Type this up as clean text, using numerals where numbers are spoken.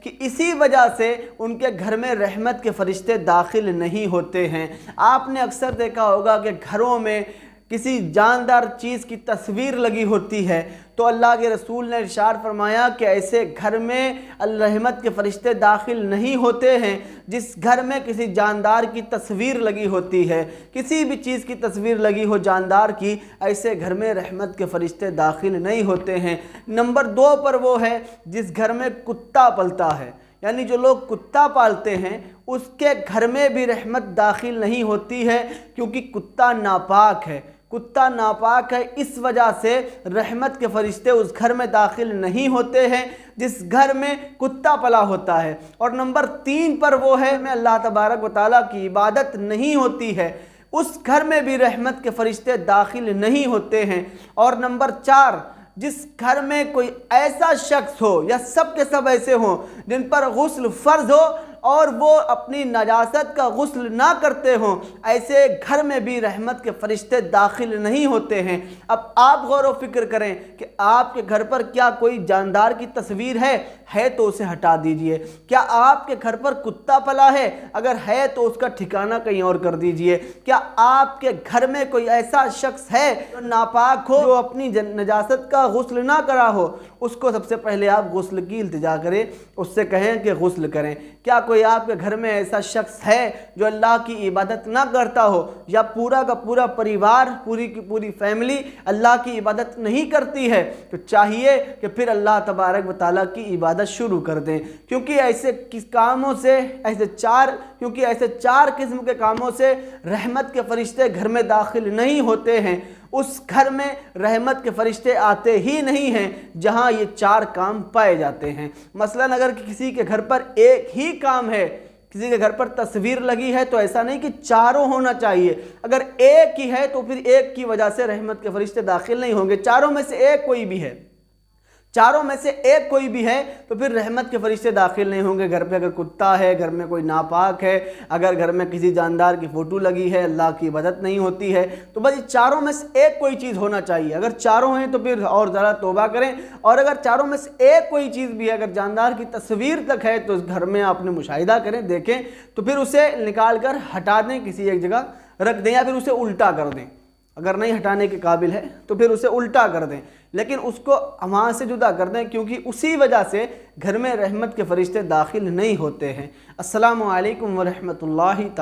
کہ اسی وجہ سے ان کے گھر میں رحمت کے فرشتے داخل نہیں ہوتے ہیں۔ آپ نے اکثر دیکھا ہوگا کہ گھروں میں کسی جاندار چیز کی تصویر لگی ہوتی ہے تو اللہ کے رسول نے ارشاد فرمایا کہ ایسے گھر میں رحمت کے فرشتے داخل نہیں ہوتے ہیں۔ جس گھر میں کسی جاندار کی تصویر لگی ہوتی ہے، کسی بھی چیز کی تصویر لگی ہو جاندار کی، ایسے گھر میں رحمت کے فرشتے داخل نہیں ہوتے ہیں۔ نمبر 2 پر وہ ہے جس گھر میں کتا پلتا ہے، یعنی جو لوگ کتا پالتے ہیں اس کے گھر میں بھی رحمت داخل نہیں ہوتی ہے، کیونکہ کتا ناپاک ہے۔ کتا ناپاک ہے، اس وجہ سے رحمت کے فرشتے اس گھر میں داخل نہیں ہوتے ہیں جس گھر میں کتا پلا ہوتا ہے۔ اور نمبر 3 پر وہ ہے میں اللہ تبارک و تعالیٰ کی عبادت نہیں ہوتی ہے، اس گھر میں بھی رحمت کے فرشتے داخل نہیں ہوتے ہیں۔ اور نمبر 4 جس گھر میں کوئی ایسا شخص ہو یا سب کے سب ایسے ہوں جن پر غسل فرض ہو اور وہ اپنی نجاست کا غسل نہ کرتے ہوں، ایسے گھر میں بھی رحمت کے فرشتے داخل نہیں ہوتے ہیں۔ اب آپ غور و فکر کریں کہ آپ کے گھر پر کیا کوئی جاندار کی تصویر ہے تو اسے ہٹا دیجئے۔ کیا آپ کے گھر پر کتا پلا ہے؟ اگر ہے تو اس کا ٹھکانہ کہیں اور کر دیجئے۔ کیا آپ کے گھر میں کوئی ایسا شخص ہے جو ناپاک ہو، جو اپنی نجاست کا غسل نہ کرا ہو؟ اس کو سب سے پہلے آپ غسل کی التجا کریں، اس سے کہیں کہ غسل کریں۔ کیا کوئی آپ کے گھر میں ایسا شخص ہے جو اللہ کی عبادت نہ کرتا ہو، یا پورا کا پورا پریوار، پوری کی پوری فیملی اللہ کی عبادت نہیں کرتی ہے؟ تو چاہیے کہ پھر اللہ تبارک و تعالیٰ کی عبادت شروع کر دیں، کیونکہ ایسے کاموں سے ایسے چار قسم کے کاموں سے رحمت کے فرشتے گھر میں داخل نہیں ہوتے ہیں۔ اس گھر میں رحمت کے فرشتے آتے ہی نہیں ہیں جہاں یہ 4 کام پائے جاتے ہیں۔ مثلاً اگر کسی کے گھر پر ایک ہی کام ہے، کسی کے گھر پر تصویر لگی ہے، تو ایسا نہیں کہ چاروں ہونا چاہیے۔ اگر ایک ہی ہے تو پھر ایک کی وجہ سے رحمت کے فرشتے داخل نہیں ہوں گے۔ چاروں میں سے ایک کوئی بھی ہے تو پھر رحمت کے فرشتے داخل نہیں ہوں گے۔ گھر پہ اگر کتا ہے، گھر میں کوئی ناپاک ہے، اگر گھر میں کسی جاندار کی فوٹو لگی ہے، اللہ کی عبادت نہیں ہوتی ہے، تو بس چاروں میں سے ایک کوئی چیز ہونا چاہیے۔ اگر چاروں ہیں تو پھر اور ذرا توبہ کریں، اور اگر چاروں میں سے ایک کوئی چیز بھی ہے، اگر جاندار کی تصویر تک ہے، تو اس گھر میں آپ نے مشاہدہ کریں، دیکھیں، تو پھر اسے نکال کر ہٹا دیں، کسی ایک جگہ رکھ دیں، یا پھر اسے الٹا کر دیں۔ اگر نہیں ہٹانے کے قابل ہے تو پھر اسے الٹا کر دیں، لیکن اس کو وہاں سے جدا کر دیں، کیونکہ اسی وجہ سے گھر میں رحمت کے فرشتے داخل نہیں ہوتے ہیں۔ السلام علیکم ورحمۃ اللہ تعالی